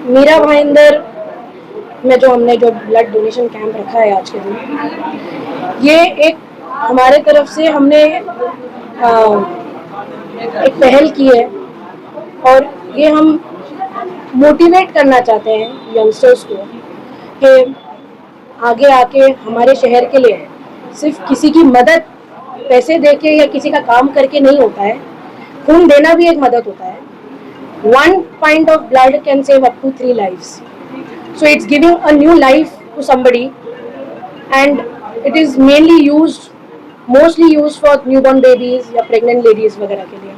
मीरा भाईंदर में जो हमने जो ब्लड डोनेशन कैंप रखा है आज के दिन, ये एक हमारे तरफ से हमने एक पहल की है और ये हम मोटिवेट करना चाहते हैं यंगस्टर्स को कि आगे आके हमारे शहर के लिए सिर्फ किसी की मदद पैसे देके या किसी का काम करके नहीं होता है, खून देना भी एक मदद होता है. 1 pint of blood can save up to 3 lives. So it's giving a new life to somebody, and it is mostly used for newborn babies या pregnant ladies वगैरह के लिए.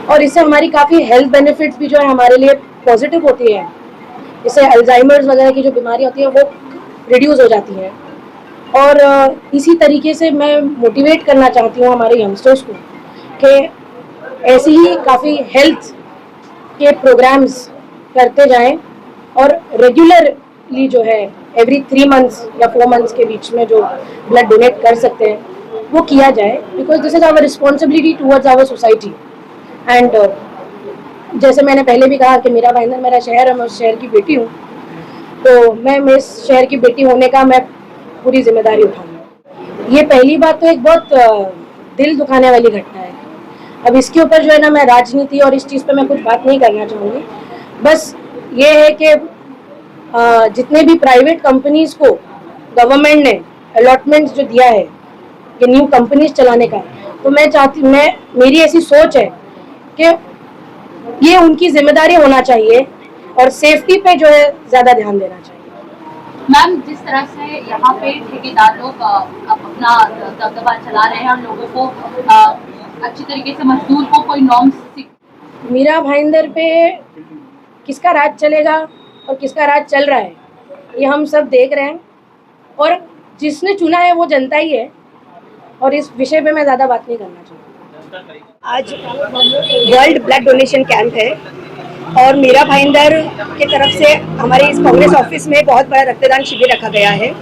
और इससे हमारी काफ़ी हेल्थ बेनिफिट्स भी जो है हमारे लिए पॉजिटिव होती है. इससे अल्जाइमर्स वगैरह की जो बीमारी होती है वो रिड्यूस हो जाती है. और इसी तरीके से मैं मोटिवेट करना चाहती हूँ हमारे यंगस्टर्स को कि ऐसे ही काफ़ी हेल्थ के प्रोग्राम्स करते जाएं और रेगुलरली जो है एवरी 3 months या 4 months के बीच में जो ब्लड डोनेट कर सकते हैं वो किया जाए, because this is our responsibility towards our society. And जैसे मैंने पहले भी कहा कि मीरा भाईंदर मेरा शहर है, मैं उस शहर की बेटी हूँ, तो मैं इस शहर की बेटी होने का मैं पूरी जिम्मेदारी उठाऊंगी. ये पहली बात तो एक बहुत दिल दुखाने वाली घटना है. अब इसके ऊपर जो है ना, मैं राजनीति और इस चीज़ पे मैं कुछ बात नहीं करना चाहूँगी. बस ये है कि जितने भी प्राइवेट कंपनीज को गवर्नमेंट ने अलॉटमेंट्स जो दिया है कि न्यू कंपनीज चलाने का, तो मेरी ऐसी सोच है कि ये उनकी जिम्मेदारी होना चाहिए और सेफ्टी पे जो है ज़्यादा ध्यान देना चाहिए. मैम, जिस तरह से यहाँ पे ठेकेदार लोग अपना दबदबा चला रहे हैं और लोगों को अच्छी तरीके से मजदूर को कोई नॉर्म्स, मीरा भाईंदर पे किसका राज चलेगा और किसका राज चल रहा है ये हम सब देख रहे हैं, और जिसने चुना है वो जनता ही है, और इस विषय पे मैं ज़्यादा बात नहीं करना चाहूँगी. आज वर्ल्ड ब्लड डोनेशन कैंप है और मीरा भाईंदर की तरफ से हमारे इस कांग्रेस ऑफिस में बहुत बड़ा रक्तदान शिविर रखा गया है.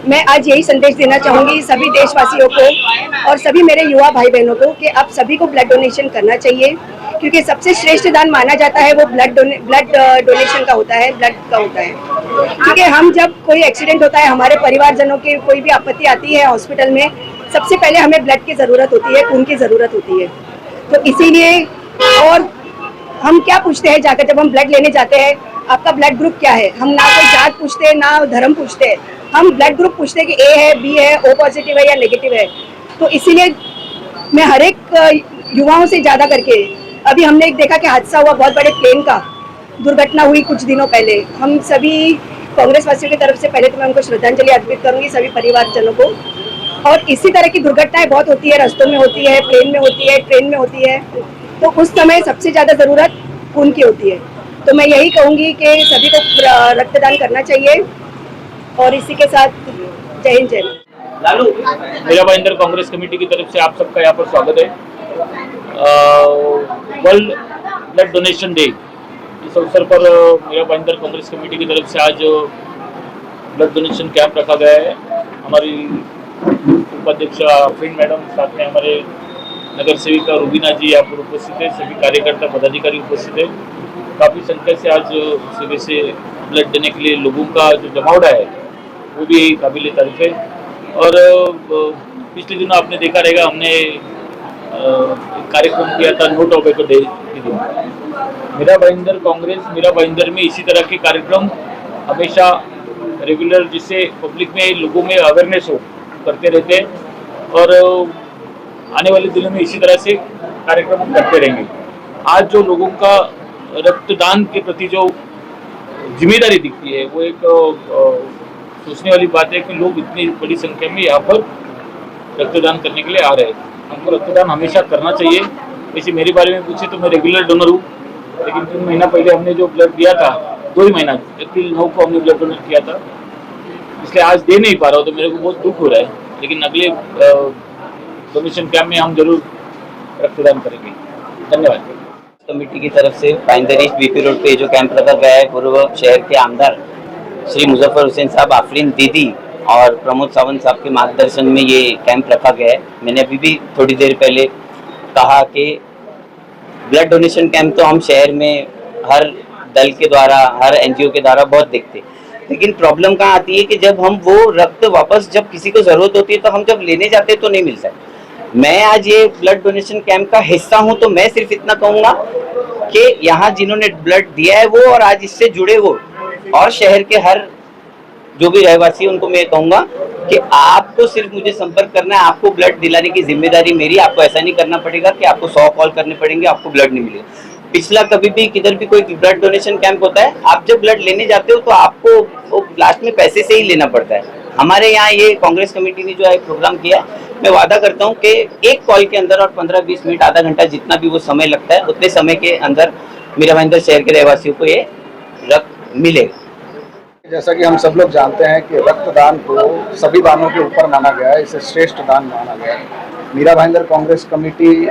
मैं आज यही संदेश देना चाहूँगी सभी देशवासियों को और सभी मेरे युवा भाई बहनों को कि आप सभी को ब्लड डोनेशन करना चाहिए, क्योंकि सबसे श्रेष्ठ दान माना जाता है वो ब्लड डोनेशन का होता है, ब्लड का होता है. क्योंकि हम जब कोई एक्सीडेंट होता है, हमारे परिवारजनों की कोई भी आपत्ति आती है हॉस्पिटल में, सबसे पहले हमें ब्लड की ज़रूरत होती है, खून की ज़रूरत होती है. तो इसीलिए, और हम क्या पूछते हैं जाकर जब हम ब्लड लेने जाते हैं, आपका ब्लड ग्रुप क्या है? हम ना कोई जात पूछते हैं ना धर्म पूछते हैं, हम ब्लड ग्रुप पूछते हैं कि ए है, बी है, ओ पॉजिटिव है या नेगेटिव है. तो इसीलिए मैं हर एक युवाओं से ज़्यादा करके, अभी हमने एक देखा कि हादसा हुआ बहुत बड़े प्लेन का, दुर्घटना हुई कुछ दिनों पहले. हम सभी कांग्रेस वासियों की तरफ से पहले तो मैं उनको श्रद्धांजलि अर्पित करूंगी, सभी परिवारजनों को. और इसी तरह की दुर्घटनाएं बहुत होती है, रास्तों में होती है, प्लेन में होती है, ट्रेन में होती है, तो उस समय सबसे ज़्यादा ज़रूरत खून की होती है. तो मैं यही कहूँगी कि सभी को रक्तदान करना चाहिए. और इसी के साथ जय हिंद, जय भारत. मीरा भाईंदर कांग्रेस कमेटी की तरफ से आप सबका यहाँ पर स्वागत है. वर्ल्ड ब्लड डोनेशन डे, इस अवसर पर मीरा भाईंदर कांग्रेस कमेटी की तरफ से आज ब्लड डोनेशन कैंप रखा गया है. हमारी उपाध्यक्ष फिन मैडम, साथ में हमारे नगर सेविका रुबीना जी यहाँ पर उपस्थित है, सभी कार्यकर्ता पदाधिकारी उपस्थित है. काफ़ी संख्या से आज सुबह से ब्लड देने के लिए लोगों का जो जमावड़ा है वो भी काबिल तारीफ है. और पिछले दिनों आपने देखा रहेगा, हमने कार्यक्रम किया था नो टोबैको डे के दिन. मीरा भाईंदर कांग्रेस, मीरा भाईंदर में इसी तरह के कार्यक्रम हमेशा रेगुलर, जिससे पब्लिक में, लोगों में अवेयरनेस हो, करते रहते हैं. और आने वाले दिनों में इसी तरह से कार्यक्रम हम करते रहेंगे. आज जो लोगों का रक्तदान के प्रति जो जिम्मेदारी दिखती है, वो एक सोचने वाली बात है कि लोग इतनी बड़ी संख्या में यहाँ पर रक्तदान करने के लिए आ रहे हैं. हमको रक्तदान हमेशा करना चाहिए. वैसे मेरे बारे में पूछे तो मैं रेगुलर डोनर हूँ, लेकिन 3 महीना पहले हमने जो ब्लड दिया था, 2 ही महीना, अप्रैल 9 को हमने ब्लड डोनेट किया था, इसलिए आज दे नहीं पा रहा हूँ, तो मेरे को बहुत दुख हो रहा है. लेकिन अगले डोनेशन कैंप में हम जरूर रक्तदान करेंगे। धन्यवाद। कमेटी की तरफ से भाईंदर ईस्ट बीपी रोड पे जो कैंप रखा गया है, पूर्व शहर के आमदार श्री मुजफ्फर हुसैन साहब, आफरीन दीदी और प्रमोद सावंत साहब के मार्गदर्शन में ये कैंप रखा गया है। मैंने अभी भी थोड़ी देर पहले कहा कि ब्लड डोनेशन कैंप तो हम शहर में हर दल के द्वारा, हर एनजीओ के द्वारा बहुत देखते, लेकिन प्रॉब्लम कहाँ आती है कि जब हम वो रक्त वापस जब किसी को जरूरत होती है तो हम जब लेने जाते हैं तो नहीं मिलता है। मैं आज ये ब्लड डोनेशन कैंप का हिस्सा हूं तो मैं सिर्फ इतना कहूंगा कि यहाँ जिन्होंने ब्लड दिया है वो और आज इससे जुड़े हो और शहर के हर जो भी रहवासी है उनको मैं कहूंगा कि आपको सिर्फ मुझे संपर्क करना है, आपको ब्लड दिलाने की जिम्मेदारी मेरी। आपको ऐसा नहीं करना पड़ेगा कि आपको 100 कॉल करने पड़ेंगे, आपको ब्लड नहीं मिलेगा। पिछला कभी भी किधर भी कोई ब्लड डोनेशन कैंप होता है, आप जब ब्लड लेने जाते हो तो आपको वो लास्ट में पैसे से ही लेना पड़ता है। हमारे यहाँ ये कांग्रेस कमेटी ने जो है प्रोग्राम किया है, मैं वादा करता हूँ कि एक कॉल के अंदर और 15-20 मिनट, आधा घंटा, जितना भी वो समय लगता है, उतने समय के अंदर मीरा भाईंदर शहर के रहवासियों को ये रक्त मिलेगा। जैसा कि हम सब लोग जानते हैं कि रक्तदान को सभी दानों के ऊपर माना गया है, इसे श्रेष्ठ दान माना गया है। मीरा भाईंदर कांग्रेस कमेटी,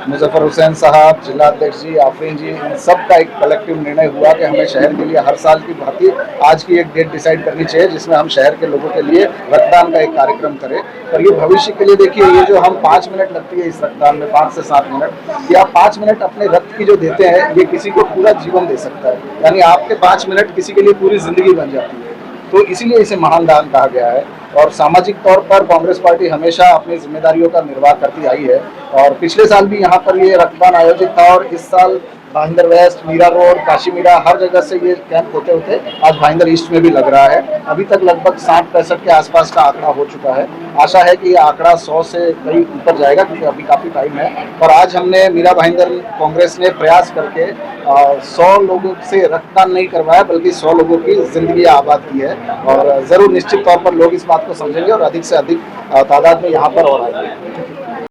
मुजफ्फर हुसैन साहब, जिला अध्यक्ष जी, आफरीन जी, इन सब का एक कलेक्टिव निर्णय हुआ कि हमें शहर के लिए हर साल की भांति आज की एक डेट डिसाइड करनी चाहिए जिसमें हम शहर के लोगों के लिए रक्तदान का एक कार्यक्रम करें। पर ये भविष्य के लिए देखिए, ये जो हम 5 मिनट लगती है इस रक्तदान में, 5 से 7 मिनट, या 5 मिनट अपने रक्त की जो देते हैं, ये किसी को पूरा जीवन दे सकता है। यानी आपके 5 मिनट किसी के लिए पूरी जिंदगी बन जाती है। तो इसीलिए इसे महान दान कहा गया है। और सामाजिक तौर पर कांग्रेस पार्टी हमेशा अपनी जिम्मेदारियों का निर्वाह करती आई है और पिछले साल भी यहाँ पर ये रक्तदान आयोजित था और इस साल भाईंदर वेस्ट, मीरा रोड, काशी मीरा, हर जगह से ये कैंप होते होते आज भाईंदर ईस्ट में भी लग रहा है। अभी तक लगभग 60-65 के आसपास का आंकड़ा हो चुका है। आशा है कि ये आंकड़ा 100 से कहीं ऊपर जाएगा क्योंकि अभी काफ़ी टाइम है। और आज हमने मीरा भाईंदर कांग्रेस ने प्रयास करके 100 लोगों से रक्तदान नहीं करवाया बल्कि 100 लोगों की जिंदगी आबाद की है। और ज़रूर निश्चित तौर पर लोग इस बात को समझेंगे और अधिक से अधिक तादाद में यहाँ पर और आएंगे।